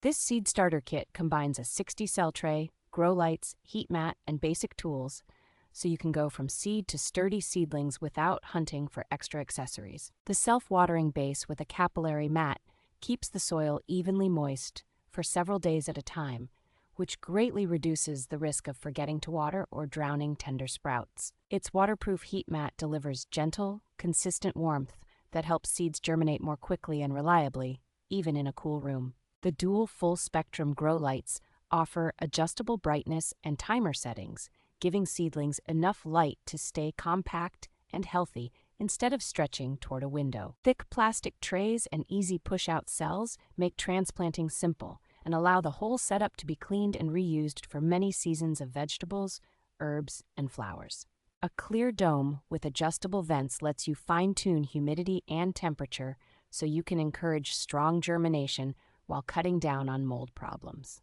This seed starter kit combines a 60-cell tray, grow lights, heat mat, and basic tools, so you can go from seed to sturdy seedlings without hunting for extra accessories. The self-watering base with a capillary mat keeps the soil evenly moist for several days at a time, which greatly reduces the risk of forgetting to water or drowning tender sprouts. Its waterproof heat mat delivers gentle, consistent warmth that helps seeds germinate more quickly and reliably, even in a cool room. The dual full-spectrum grow lights offer adjustable brightness and timer settings, giving seedlings enough light to stay compact and healthy instead of stretching toward a window. Thick plastic trays and easy push-out cells make transplanting simple and allow the whole setup to be cleaned and reused for many seasons of vegetables, herbs, and flowers. A clear dome with adjustable vents lets you fine-tune humidity and temperature so you can encourage strong germination while cutting down on mold problems.